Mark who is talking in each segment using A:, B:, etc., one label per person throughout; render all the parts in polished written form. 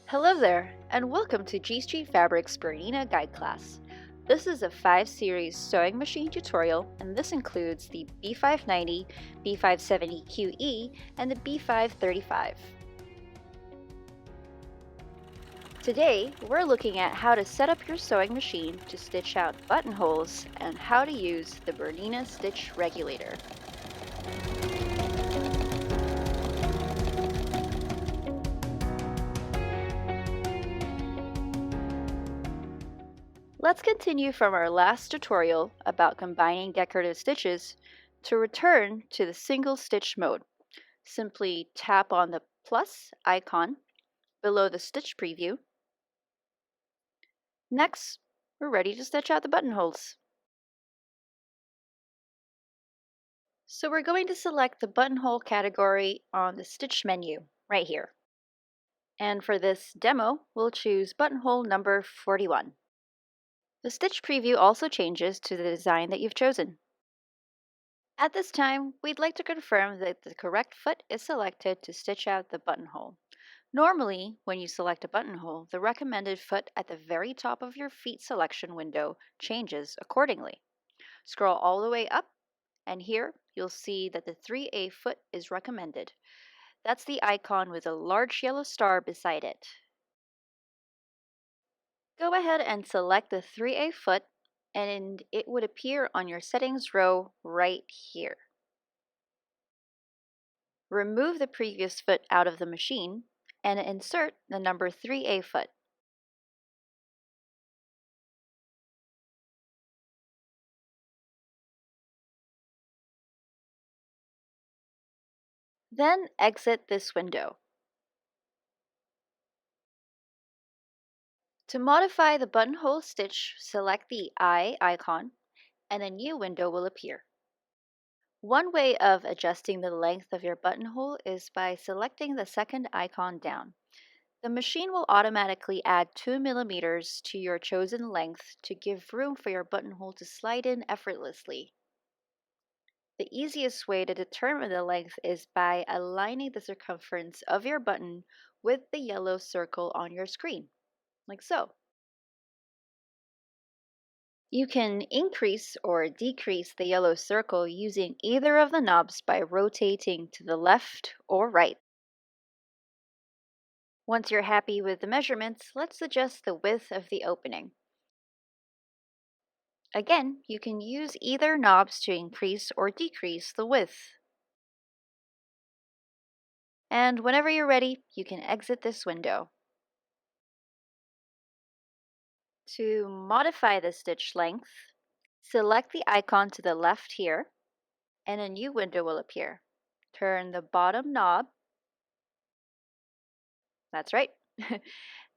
A: Hello there, and welcome to G Street Fabrics Bernina Guide Class. This is a 5-series sewing machine tutorial, and this includes the B590, B570QE, and the B535. Today, we're looking at how to set up your sewing machine to stitch out buttonholes and how to use the Bernina Stitch Regulator. Let's continue from our last tutorial about combining decorative stitches to return to the single stitch mode. Simply tap on the plus icon below the stitch preview. Next, we're ready to stitch out the buttonholes. So we're going to select the buttonhole category on the stitch menu right here. And for this demo, we'll choose buttonhole number 41. The stitch preview also changes to the design that you've chosen. At this time, we'd like to confirm that the correct foot is selected to stitch out the buttonhole. Normally, when you select a buttonhole, the recommended foot at the very top of your feet selection window changes accordingly. Scroll all the way up, and here you'll see that the 3A foot is recommended. That's the icon with a large yellow star beside it. Go ahead and select the 3A foot, and it would appear on your settings row right here. Remove the previous foot out of the machine and insert the number 3A foot. Then exit this window. To modify the buttonhole stitch, select the eye icon and a new window will appear. One way of adjusting the length of your buttonhole is by selecting the second icon down. The machine will automatically add 2 millimeters to your chosen length to give room for your buttonhole to slide in effortlessly. The easiest way to determine the length is by aligning the circumference of your button with the yellow circle on your screen, like so. You can increase or decrease the yellow circle using either of the knobs by rotating to the left or right. Once you're happy with the measurements, let's adjust the width of the opening. Again, you can use either knobs to increase or decrease the width. And whenever you're ready, you can exit this window. To modify the stitch length, select the icon to the left here, and a new window will appear. Turn the bottom knob, that's right,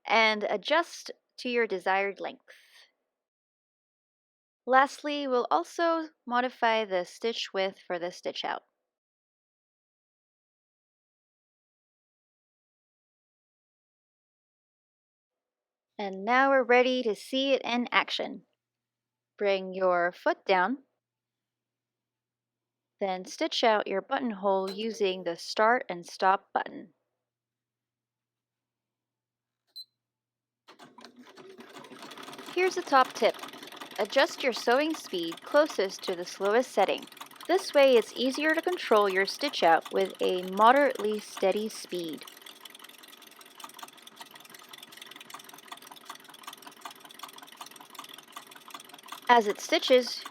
A: and adjust to your desired length. Lastly, we'll also modify the stitch width for the stitch out. And now we're ready to see it in action. Bring your foot down, then stitch out your buttonhole using the start and stop button. Here's a top tip. Adjust your sewing speed closest to the slowest setting. This way it's easier to control your stitch out with a moderately steady speed. As it stitches,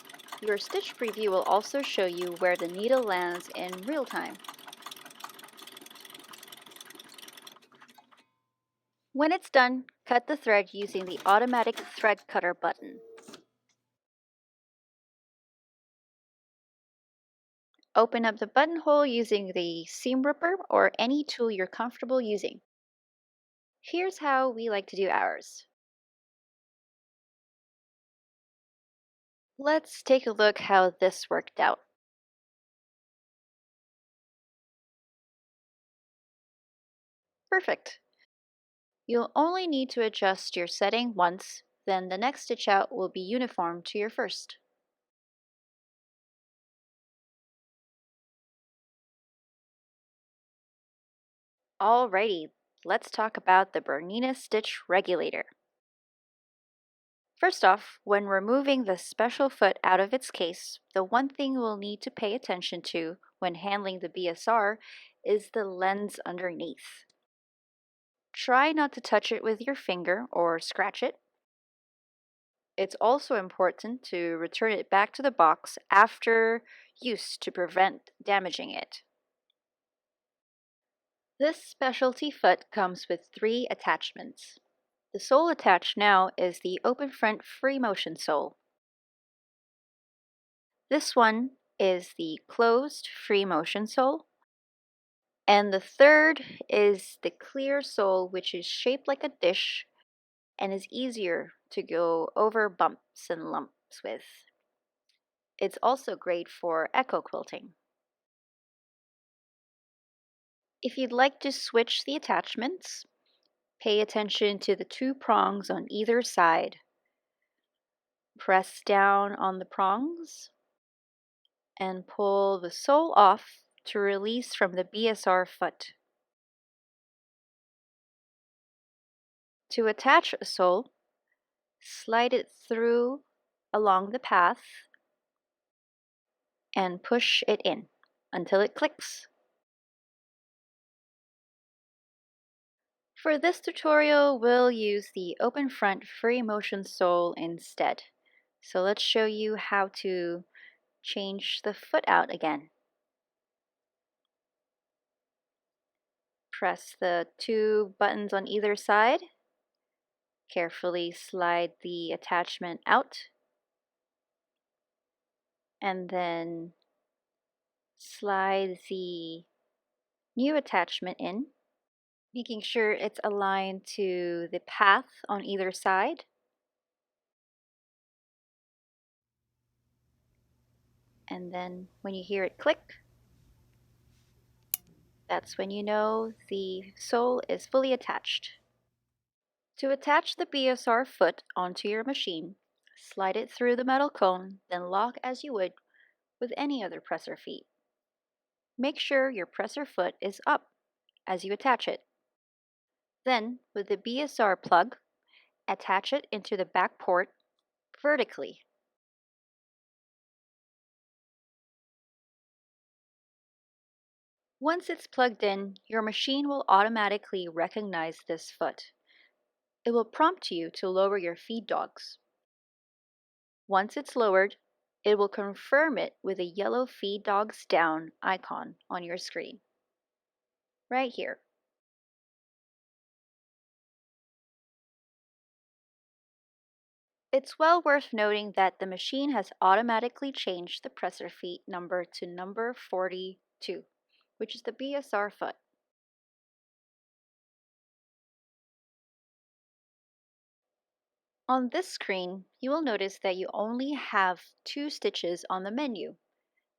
A: your stitch preview will also show you where the needle lands in real time. When it's done, cut the thread using the automatic thread cutter button. Open up the buttonhole using the seam ripper or any tool you're comfortable using. Here's how we like to do ours. Let's take a look how this worked out. Perfect. You'll only need to adjust your setting once, then the next stitch out will be uniform to your first. Alrighty, let's talk about the Bernina Stitch Regulator. First off, when removing the special foot out of its case, the one thing we'll need to pay attention to when handling the BSR is the lens underneath. Try not to touch it with your finger or scratch it. It's also important to return it back to the box after use to prevent damaging it. This specialty foot comes with 3 attachments. The sole attached now is the open front free motion sole. This one is the closed free motion sole. And the third is the clear sole, which is shaped like a dish and is easier to go over bumps and lumps with. It's also great for echo quilting. If you'd like to switch the attachments, pay attention to the 2 prongs on either side. Press down on the prongs and pull the sole off to release from the BSR foot. To attach a sole, slide it through along the path and push it in until it clicks. For this tutorial, we'll use the open front free motion sole instead. So let's show you how to change the foot out again. Press the 2 buttons on either side. Carefully slide the attachment out. And then slide the new attachment in, making sure it's aligned to the path on either side. And then when you hear it click, that's when you know the sole is fully attached. To attach the BSR foot onto your machine, slide it through the metal cone, then lock as you would with any other presser feet. Make sure your presser foot is up as you attach it. Then, with the BSR plug, attach it into the back port vertically. Once it's plugged in, your machine will automatically recognize this foot. It will prompt you to lower your feed dogs. Once it's lowered, it will confirm it with a yellow feed dogs down icon on your screen. Right here. It's well worth noting that the machine has automatically changed the presser feet number to number 42, which is the BSR foot. On this screen, you will notice that you only have 2 stitches on the menu,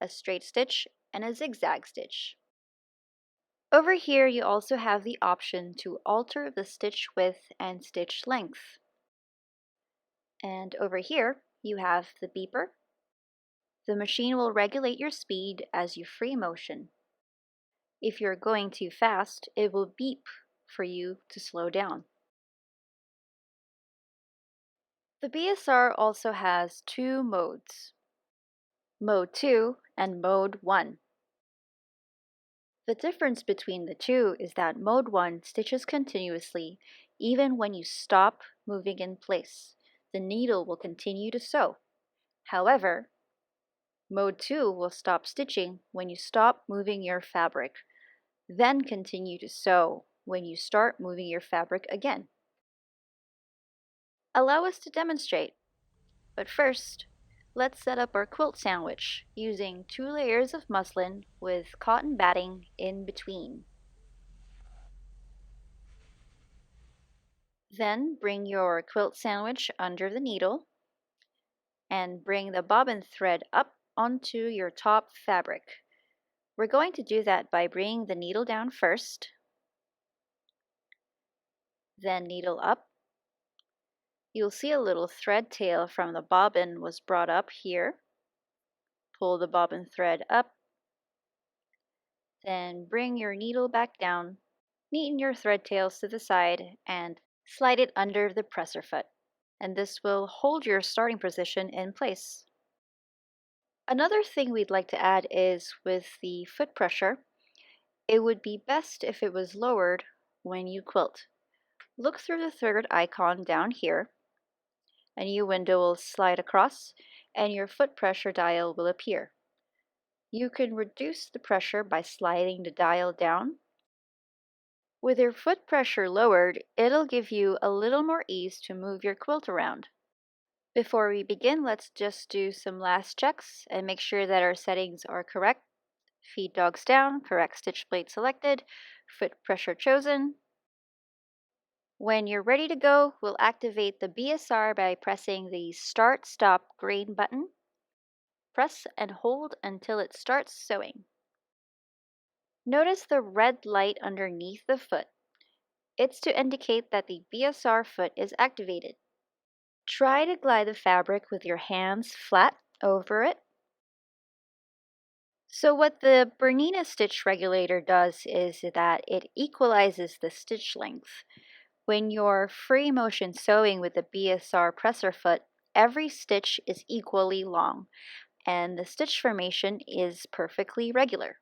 A: a straight stitch and a zigzag stitch. Over here, you also have the option to alter the stitch width and stitch length. And over here, you have the beeper. The machine will regulate your speed as you free motion. If you're going too fast, it will beep for you to slow down. The BSR also has 2 modes, Mode 2 and Mode 1. The difference between the two is that Mode 1 stitches continuously even when you stop moving in place. The needle will continue to sew. However, Mode 2 will stop stitching when you stop moving your fabric, then continue to sew when you start moving your fabric again. Allow us to demonstrate, but first, let's set up our quilt sandwich using 2 layers of muslin with cotton batting in between. Then bring your quilt sandwich under the needle and bring the bobbin thread up onto your top fabric. We're going to do that by bringing the needle down first, then needle up. You'll see a little thread tail from the bobbin was brought up here. Pull the bobbin thread up, then bring your needle back down Neaten your thread tails to the side and slide it under the presser foot, and this will hold your starting position in place. Another thing we'd like to add is with the foot pressure, it would be best if it was lowered when you quilt. Look through the third icon down here. A new window will slide across and your foot pressure dial will appear. You can reduce the pressure by sliding the dial down. With your foot pressure lowered, it'll give you a little more ease to move your quilt around. Before we begin, let's just do some last checks and make sure that our settings are correct. Feed dogs down, correct stitch plate selected, foot pressure chosen. When you're ready to go, we'll activate the BSR by pressing the Start Stop green button. Press and hold until it starts sewing. Notice the red light underneath the foot. It's to indicate that the BSR foot is activated. Try to glide the fabric with your hands flat over it. So what the Bernina Stitch Regulator does is that it equalizes the stitch length. When you're free motion sewing with the BSR presser foot, every stitch is equally long, and the stitch formation is perfectly regular.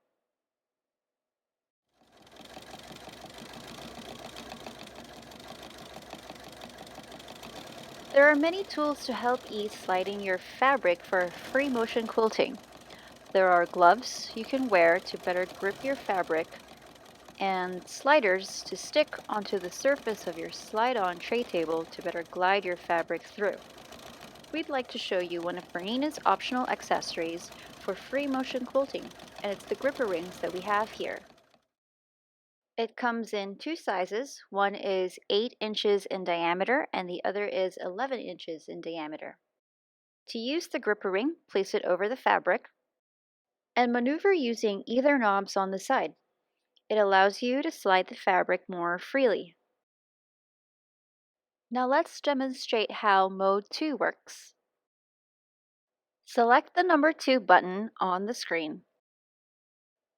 A: There are many tools to help ease sliding your fabric for free motion quilting. There are gloves you can wear to better grip your fabric, and sliders to stick onto the surface of your slide-on tray table to better glide your fabric through. We'd like to show you one of Bernina's optional accessories for free motion quilting, and it's the gripper rings that we have here. It comes in two sizes. One is 8 inches in diameter and the other is 11 inches in diameter. To use the gripper ring, place it over the fabric and maneuver using either knobs on the side. It allows you to slide the fabric more freely. Now let's demonstrate how Mode 2 works. Select the number 2 button on the screen.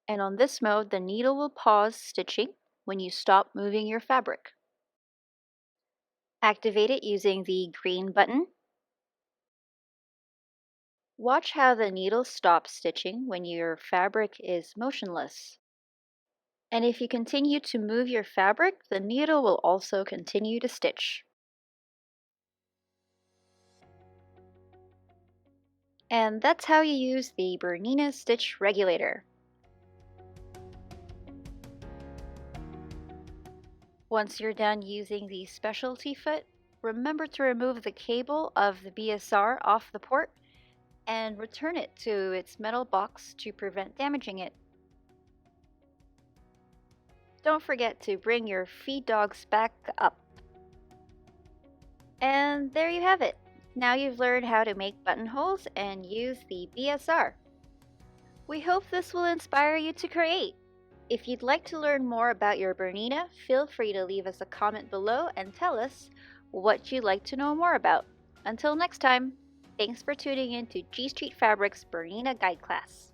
A: And on this mode, the needle will pause stitching when you stop moving your fabric. Activate it using the green button. Watch how the needle stops stitching when your fabric is motionless. And if you continue to move your fabric, the needle will also continue to stitch. And that's how you use the Bernina Stitch Regulator. Once you're done using the specialty foot, remember to remove the cable of the BSR off the port and return it to its metal box to prevent damaging it. Don't forget to bring your feed dogs back up. And there you have it. Now you've learned how to make buttonholes and use the BSR. We hope this will inspire you to create. If you'd like to learn more about your Bernina, feel free to leave us a comment below and tell us what you'd like to know more about. Until next time, thanks for tuning in to G Street Fabrics Bernina Guide Class.